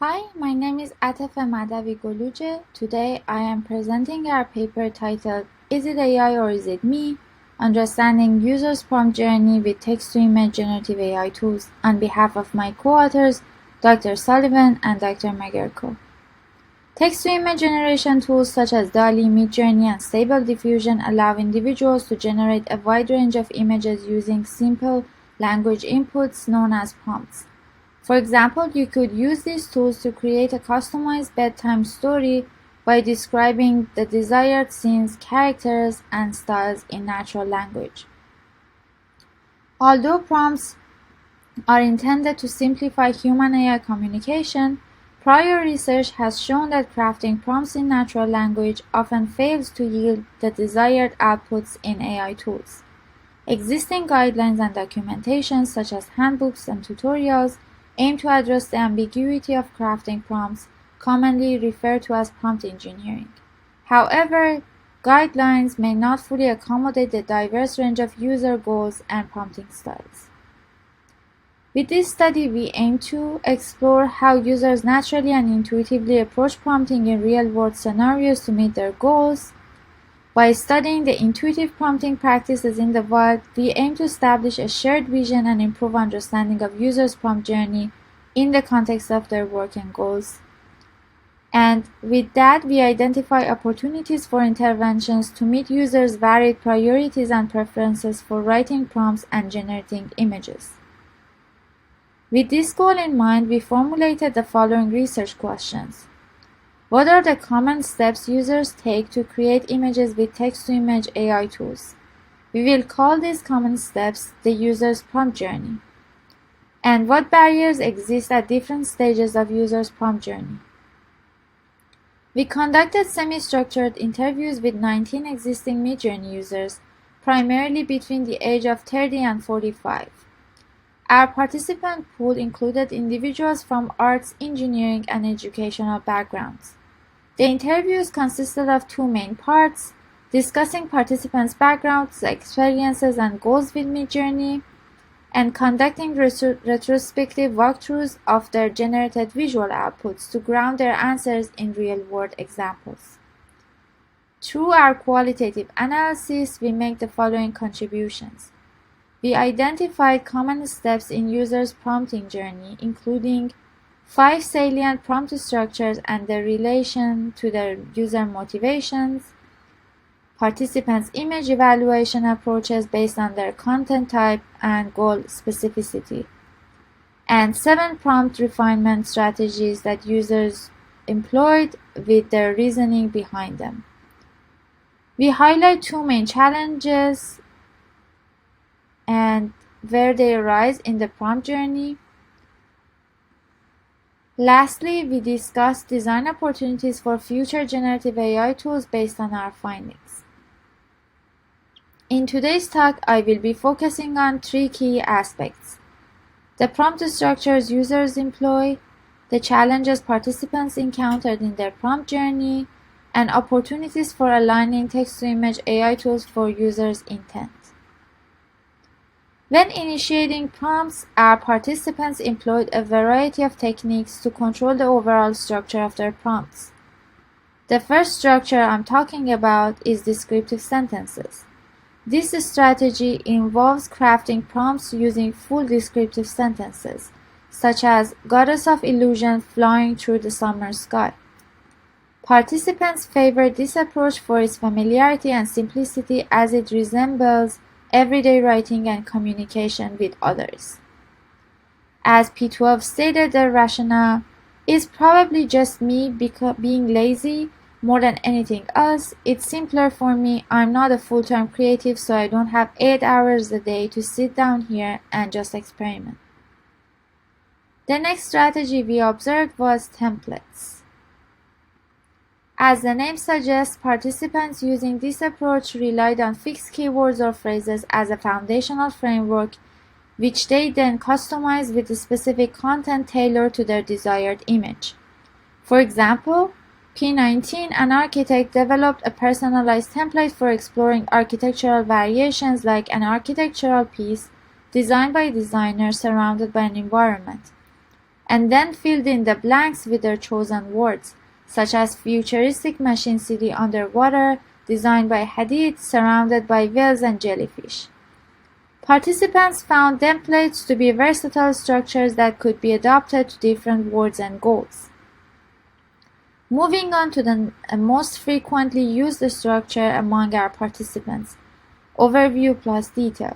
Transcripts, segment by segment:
Hi, my name is Atefeh Mahdavi Goloujeh. Today I am presenting our paper titled Is it AI or is it me? Understanding Users' Prompt Journey with Text-to-Image Generative AI Tools on behalf of my co-authors, Dr. Sullivan and Dr. Magerko. Text-to-image generation tools such as DALL-E, Midjourney, and Stable Diffusion allow individuals to generate a wide range of images using simple language inputs known as prompts. For example, you could use these tools to create a customized bedtime story by describing the desired scenes, characters, and styles in natural language. Although prompts are intended to simplify human-AI communication, prior research has shown that crafting prompts in natural language often fails to yield the desired outputs in AI tools. Existing guidelines and documentation, such as handbooks and tutorials, aim to address the ambiguity of crafting prompts, commonly referred to as prompt engineering. However, guidelines may not fully accommodate the diverse range of user goals and prompting styles. With this study, we aim to explore how users naturally and intuitively approach prompting in real-world scenarios to meet their goals. By studying the intuitive prompting practices in the wild, we aim to establish a shared vision and improve understanding of users' prompt journey in the context of their work and goals. And with that, we identify opportunities for interventions to meet users' varied priorities and preferences for writing prompts and generating images. With this goal in mind, we formulated the following research questions. What are the common steps users take to create images with text-to-image AI tools? We will call these common steps the user's prompt journey. And what barriers exist at different stages of users' prompt journey? We conducted semi-structured interviews with 19 existing Midjourney users, primarily between the age of 30 and 45. Our participant pool included individuals from arts, engineering, and educational backgrounds. The interviews consisted of two main parts: discussing participants' backgrounds, experiences, and goals with Midjourney, and conducting retrospective walkthroughs of their generated visual outputs to ground their answers in real-world examples. Through our qualitative analysis, we make the following contributions. We identified common steps in users' prompting journey, including 5 salient prompt structures and their relation to their user motivations, participants' image evaluation approaches based on their content type and goal specificity, and 7 prompt refinement strategies that users employed with their reasoning behind them. We highlight 2 main challenges and where they arise in the prompt journey. Lastly, we discuss design opportunities for future generative AI tools based on our findings. In today's talk, I will be focusing on 3 key aspects: the prompt structures users employ, the challenges participants encountered in their prompt journey, and opportunities for aligning text-to-image AI tools for users' intent. When initiating prompts, our participants employed a variety of techniques to control the overall structure of their prompts. The first structure I'm talking about is descriptive sentences. This strategy involves crafting prompts using full descriptive sentences, such as "Goddess of Illusion flying through the summer sky." Participants favored this approach for its familiarity and simplicity, as it resembles everyday writing and communication with others. As P12 stated, the rationale is probably just me being lazy more than anything else. It's simpler for me. I'm not a full-time creative, so I don't have 8 hours a day to sit down here and just experiment. The next strategy we observed was templates. As the name suggests, participants using this approach relied on fixed keywords or phrases as a foundational framework, which they then customized with specific content tailored to their desired image. For example, P19, an architect, developed a personalized template for exploring architectural variations, like an architectural piece designed by a designer surrounded by an environment. and then filled in the blanks with their chosen words, such as futuristic machine city underwater, designed by Hadid, surrounded by whales and jellyfish. Participants found templates to be versatile structures that could be adapted to different words and goals. Moving on to the most frequently used structure among our participants, overview plus detail.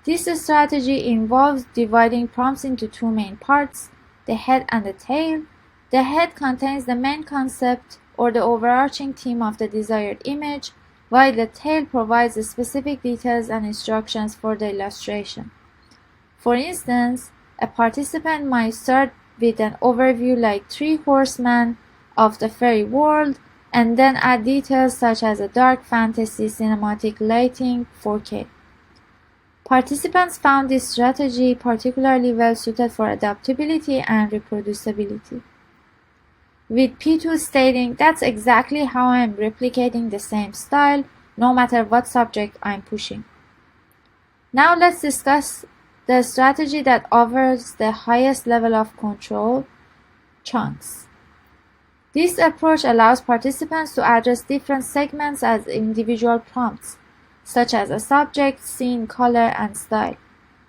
This strategy involves dividing prompts into two main parts, the head and the tail. The head contains the main concept or the overarching theme of the desired image, while the tail provides the specific details and instructions for the illustration. For instance, a participant might start with an overview like 3 horsemen of the fairy world, and then add details such as a dark fantasy cinematic lighting 4K. Participants found this strategy particularly well suited for adaptability and reproducibility, with P2 stating, "That's exactly how I'm replicating the same style, no matter what subject I'm pushing." Now let's discuss the strategy that offers the highest level of control, chunks. This approach allows participants to address different segments as individual prompts, such as a subject, scene, color, and style.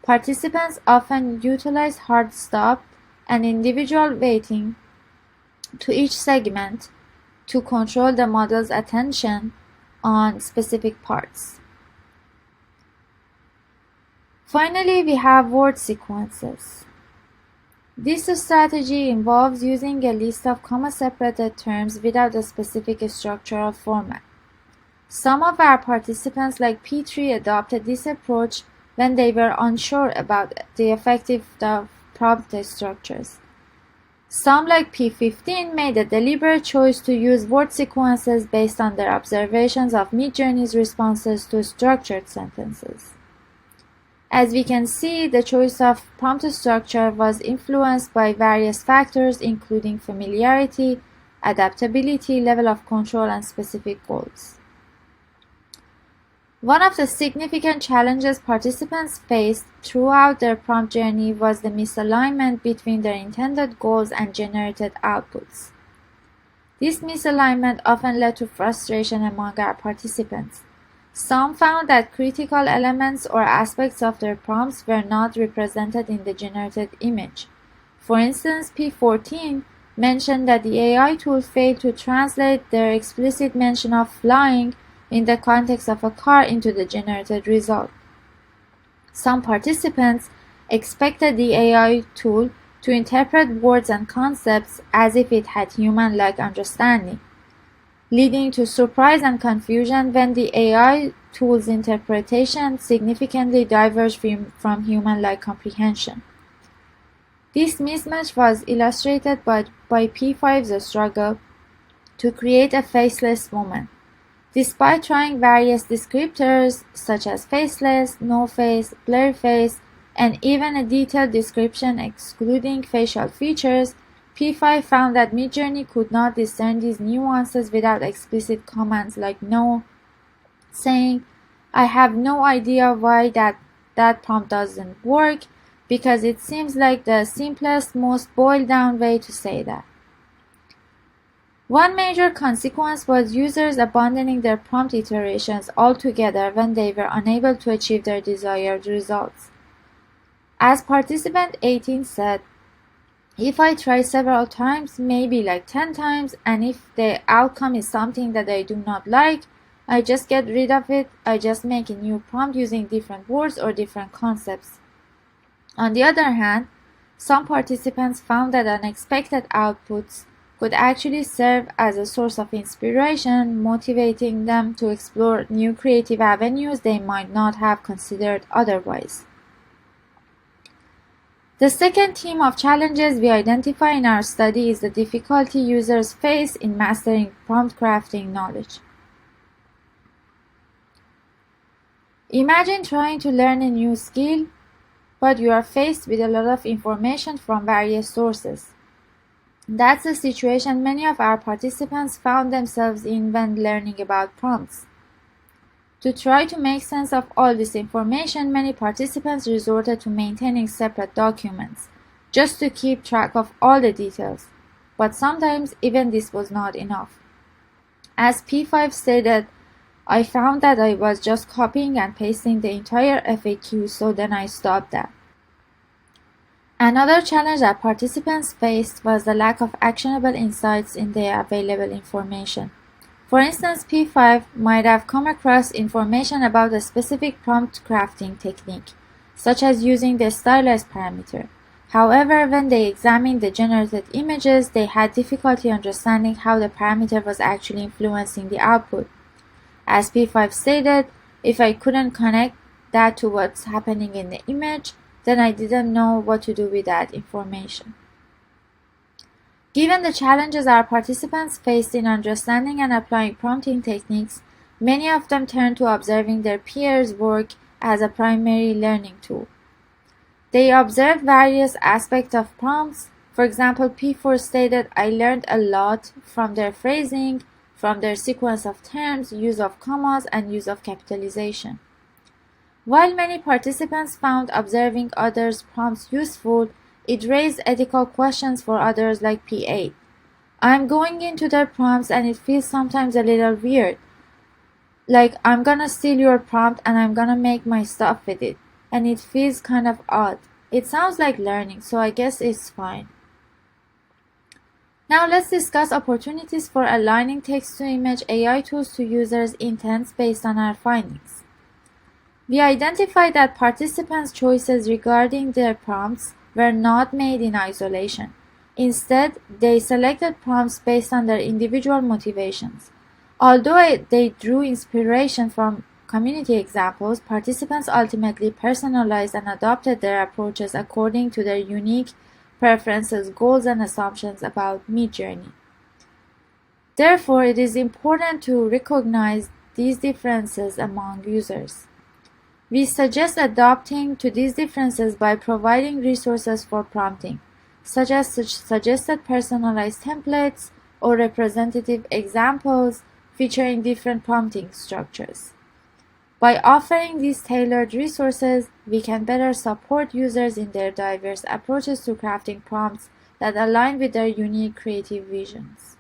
Participants often utilize hard stop and individual weighting to each segment to control the model's attention on specific parts. Finally, we have word sequences. This strategy involves using a list of comma-separated terms without a specific structural format. Some of our participants, like P3, adopted this approach when they were unsure about the effectiveness of prompt structures. Some, like P15, made a deliberate choice to use word sequences based on their observations of Midjourney's responses to structured sentences. As we can see, the choice of prompt structure was influenced by various factors including familiarity, adaptability, level of control, and specific goals. One of the significant challenges participants faced throughout their prompt journey was the misalignment between their intended goals and generated outputs. This misalignment often led to frustration among our participants. Some found that critical elements or aspects of their prompts were not represented in the generated image. For instance, P14 mentioned that the AI tool failed to translate their explicit mention of flying in the context of a car into the generated result. Some participants expected the AI tool to interpret words and concepts as if it had human-like understanding, leading to surprise and confusion when the AI tool's interpretation significantly diverged from human-like comprehension. This mismatch was illustrated by P5's struggle to create a faceless woman. Despite trying various descriptors such as faceless, no face, blurry face, and even a detailed description excluding facial features, P5 found that Midjourney could not discern these nuances without explicit commands like no, saying, "I have no idea why that prompt doesn't work, because it seems like the simplest, most boiled down way to say that." One major consequence was users abandoning their prompt iterations altogether when they were unable to achieve their desired results. As participant 18 said, "If I try several times, maybe like 10 times, and if the outcome is something that I do not like, I just get rid of it. I just make a new prompt using different words or different concepts." On the other hand, some participants found that unexpected outputs could actually serve as a source of inspiration, motivating them to explore new creative avenues they might not have considered otherwise. The second theme of challenges we identify in our study is the difficulty users face in mastering prompt crafting knowledge. Imagine trying to learn a new skill, but you are faced with a lot of information from various sources. That's the situation many of our participants found themselves in when learning about prompts. To try to make sense of all this information, many participants resorted to maintaining separate documents, just to keep track of all the details. But sometimes even this was not enough. As P5 stated, I found that I was just copying and pasting the entire FAQ, so then I stopped that. Another challenge that participants faced was the lack of actionable insights in the available information. For instance, P5 might have come across information about a specific prompt crafting technique, such as using the stylized parameter. However, when they examined the generated images, they had difficulty understanding how the parameter was actually influencing the output. As P5 stated, if I couldn't connect that to what's happening in the image, then I didn't know what to do with that information. Given the challenges our participants faced in understanding and applying prompting techniques, many of them turned to observing their peers' work as a primary learning tool. They observed various aspects of prompts. For example, P4 stated, I learned a lot from their phrasing, from their sequence of terms, use of commas, and use of capitalization. While many participants found observing others' prompts useful, it raised ethical questions for others like P8. I'm going into their prompts and it feels sometimes a little weird. Like I'm gonna steal your prompt and I'm gonna make my stuff with it. And it feels kind of odd. It sounds like learning, so I guess it's fine. Now let's discuss opportunities for aligning text-to-image AI tools to users' intents based on our findings. We identified that participants' choices regarding their prompts were not made in isolation. Instead, they selected prompts based on their individual motivations. Although they drew inspiration from community examples, participants ultimately personalized and adopted their approaches according to their unique preferences, goals, and assumptions about Midjourney. Therefore, it is important to recognize these differences among users. We suggest adapting to these differences by providing resources for prompting, such as suggested personalized templates or representative examples featuring different prompting structures. By offering these tailored resources, we can better support users in their diverse approaches to crafting prompts that align with their unique creative visions.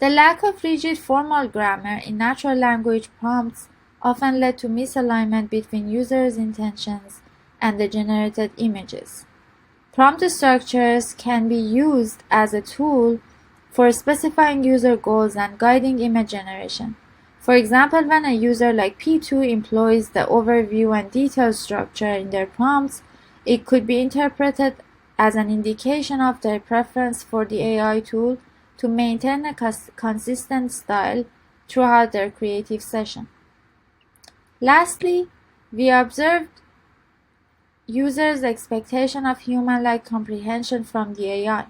The lack of rigid formal grammar in natural language prompts often led to misalignment between users' intentions and the generated images. Prompt structures can be used as a tool for specifying user goals and guiding image generation. For example, when a user like P2 employs the overview and detail structure in their prompts, it could be interpreted as an indication of their preference for the AI tool to maintain a consistent style throughout their creative session. Lastly, we observed users' expectation of human-like comprehension from the AI.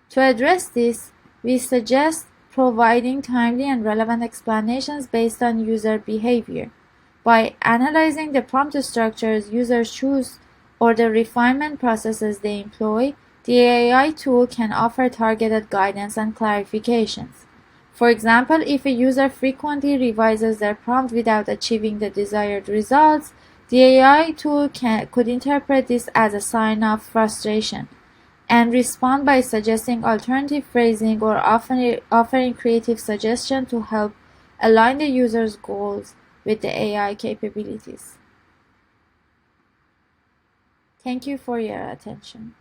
To address this, we suggest providing timely and relevant explanations based on user behavior. By analyzing the prompt structures users choose or the refinement processes they employ, the AI tool can offer targeted guidance and clarifications. For example, if a user frequently revises their prompt without achieving the desired results, the AI tool could interpret this as a sign of frustration and respond by suggesting alternative phrasing or offering creative suggestions to help align the user's goals with the AI capabilities. Thank you for your attention.